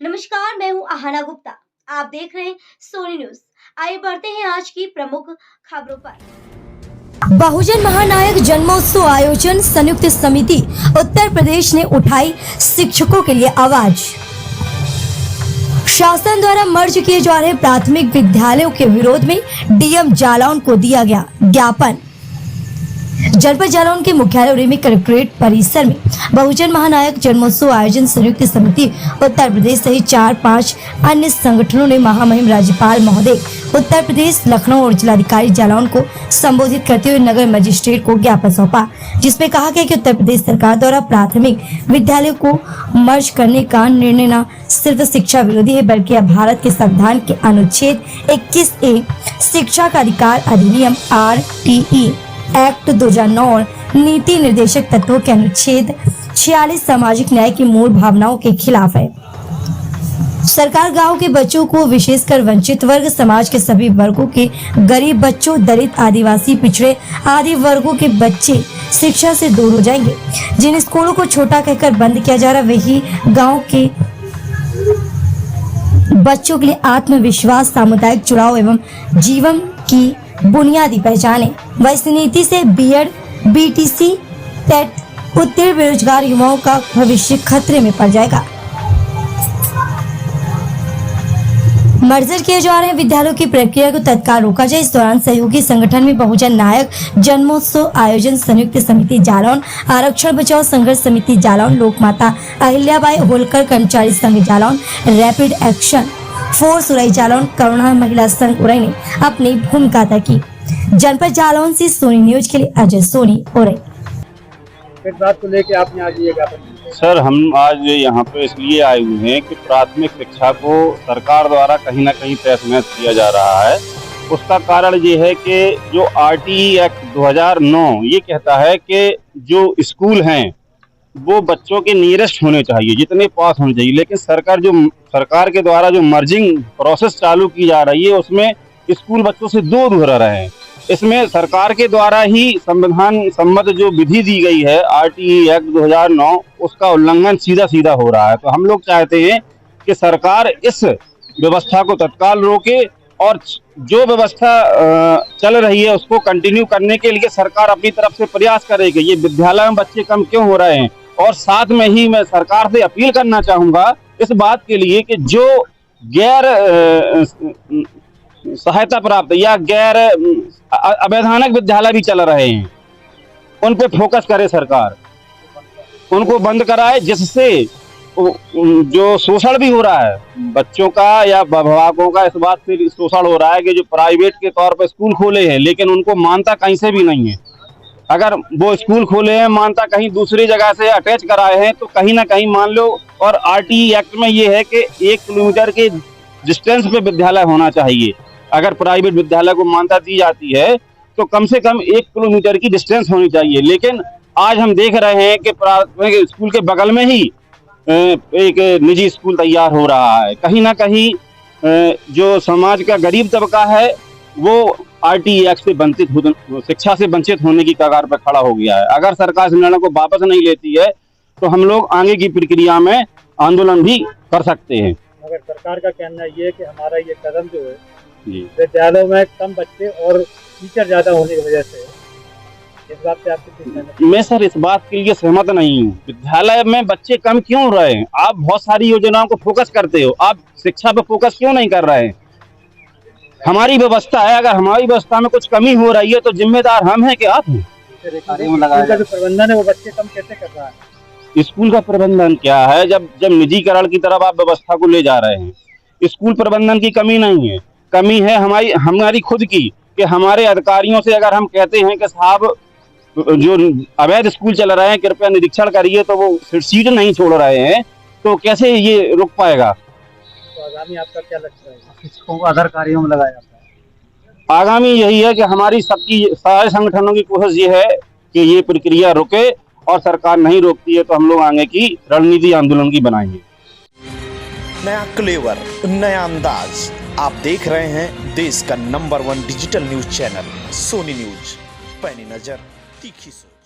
नमस्कार, मैं हूं आहाना गुप्ता। आप देख रहे हैं सोनी न्यूज। आइए बढ़ते हैं आज की प्रमुख खबरों पर। बहुजन महानायक जन्मोत्सव आयोजन संयुक्त समिति उत्तर प्रदेश ने उठाई शिक्षकों के लिए आवाज। शासन द्वारा मर्ज किए जा रहे प्राथमिक विद्यालयों के विरोध में डीएम जालौन को दिया गया ज्ञापन। जनपद जालौन के मुख्यालय उरी में कलेक्ट्रेट परिसर में बहुजन महानायक जन्मोत्सव आयोजन संयुक्त समिति उत्तर प्रदेश सहित 4-5 अन्य संगठनों ने महामहिम राज्यपाल महोदय उत्तर प्रदेश लखनऊ और जिलाधिकारी जालौन को संबोधित करते हुए नगर मजिस्ट्रेट को ज्ञापन सौंपा, जिसमें कहा गया कि उत्तर प्रदेश सरकार द्वारा प्राथमिक विद्यालयों को मर्ज करने का निर्णय न सिर्फ शिक्षा विरोधी है बल्कि भारत के संविधान के अनुच्छेद 21A शिक्षा का अधिकार अधिनियम RTE एक्ट 2009 और नीति निर्देशक तत्वों के अनुच्छेद 46 सामाजिक न्याय की मूल भावनाओं के खिलाफ है। सरकार गांव के बच्चों को विशेषकर वंचित वर्ग समाज के सभी वर्गों के गरीब बच्चों, दलित, आदिवासी, पिछड़े आदि वर्गों के बच्चे शिक्षा से दूर हो जाएंगे। जिन स्कूलों को छोटा कहकर बंद किया जा रहा वही गाँव के बच्चों के लिए आत्मविश्वास, सामुदायिक जुड़ाव एवं जीवन की बुनियादी पहचान है। वह इस नीति से बीएड, बीटीसी, टेट उत्तीर्ण बेरोजगार युवाओं का भविष्य खतरे में पड़ जाएगा। मर्जर किए जा रहे विद्यालयों की प्रक्रिया को तत्काल रोका जाए। इस दौरान सहयोगी संगठन में बहुजन नायक जन्मोत्सव आयोजन संयुक्त समिति जालौन, आरक्षण बचाओ संघर्ष समिति जालौन, लोक माता अहिल्याबाई होलकर कर्मचारी संघ Jalaun, rapid action force Orai Jalaun, Karuna महिला संघ उरई ने अपनी भूमिका अदा की। जनपद जालौन से सोनी न्यूज के लिए अजय सोनी उरई। इस बात को लेकर आपने आज ये ज्ञापन? सर, हम आज यहाँ पे इसलिए आए हुए हैं कि प्राथमिक शिक्षा को सरकार द्वारा कहीं ना कहीं तहस-नहस किया जा रहा है। उसका कारण ये है कि जो RTE एक्ट 2009 ये कहता है कि जो स्कूल हैं वो बच्चों के नियरेस्ट होने चाहिए, जितने पास होने चाहिए, लेकिन सरकार के द्वारा जो मर्जिंग प्रोसेस चालू की जा रही है उसमें स्कूल बच्चों से दूर हो रहे हैं। इसमें सरकार के द्वारा ही संविधान सम्मत जो विधि दी गई है RTE एक्ट 2009 उसका उल्लंघन सीधा हो रहा है। तो हम लोग चाहते हैं कि सरकार इस व्यवस्था को तत्काल रोके और जो व्यवस्था चल रही है उसको कंटिन्यू करने के लिए सरकार अपनी तरफ से प्रयास करेगी। ये विद्यालय में बच्चे कम क्यों हो रहे हैं, और साथ में ही मैं सरकार से अपील करना चाहूँगा इस बात के लिए कि जो गैर सहायता प्राप्त या गैर अवैधानिक विद्यालय भी चल रहे हैं उन पे फोकस करे सरकार, उनको बंद कराए, जिससे जो शोषण भी हो रहा है बच्चों का या अभिभावकों का, इस बात से शोषण हो रहा है कि जो प्राइवेट के तौर पर स्कूल खोले हैं लेकिन उनको मान्यता कहीं से भी नहीं है। अगर वो स्कूल खोले हैं, मान्यता कहीं दूसरी जगह से अटैच कराए हैं तो कहीं ना कहीं मान लो, और RTE एक्ट में ये है कि 1 किलोमीटर के डिस्टेंस पे विद्यालय होना चाहिए। अगर प्राइवेट विद्यालय को मान्यता दी जाती है तो कम से कम 1 किलोमीटर की डिस्टेंस होनी चाहिए, लेकिन आज हम देख रहे हैं कि प्राथमिक स्कूल के बगल में ही एक निजी स्कूल तैयार हो रहा है। कहीं ना कहीं जो समाज का गरीब तबका है वो RTE एक्ट से शिक्षा से वंचित होने की कगार पर खड़ा हो गया है। अगर सरकार इस निर्णय को वापस नहीं लेती है तो हम लोग आगे की प्रक्रिया में आंदोलन भी कर सकते हैं। अगर सरकार का कहना ये है कि हमारा ये कदम जो है विद्यालयों में कम बच्चे और टीचर ज्यादा होने की वजह से, इस बात से आपकी? मैं सर इस बात के लिए सहमत नहीं हूँ। विद्यालय में बच्चे कम क्यों हो रहे हैं? आप बहुत सारी योजनाओं को फोकस करते हो, आप शिक्षा पर फोकस क्यों नहीं कर रहे हैं? हमारी व्यवस्था है, अगर हमारी व्यवस्था में कुछ कमी हो रही है तो जिम्मेदार हम हैं कि आप हैं? स्कूल का जो प्रबंधन है वो बच्चे कम कैसे कर रहा है? स्कूल का प्रबंधन क्या है? जब निजीकरण की तरफ आप व्यवस्था को ले जा रहे हैं। स्कूल प्रबंधन की कमी नहीं है, कमी है हमारी खुद की, कि हमारे अधिकारियों से अगर हम कहते हैं कि साहब जो अवैध स्कूल चल रहे हैं कृपया निरीक्षण करिए, तो वो सीट नहीं छोड़ रहे हैं, तो कैसे ये रुक पाएगा? तो आगामी आपका क्या लगता है? शिक्षकों को आधार कार्यों में लगाया जाता है? आगामी यही है कि हमारी सारे संगठनों की कोशिश ये है कि ये प्रक्रिया रुके, और सरकार नहीं रोकती है तो हम लोग आगे की रणनीति आंदोलन की बनाएंगे। नया क्लेवर, नया अंदाज, आप देख रहे हैं देश का number 1 digital news channel Soni news. पैनी नजर, तीखी सोच।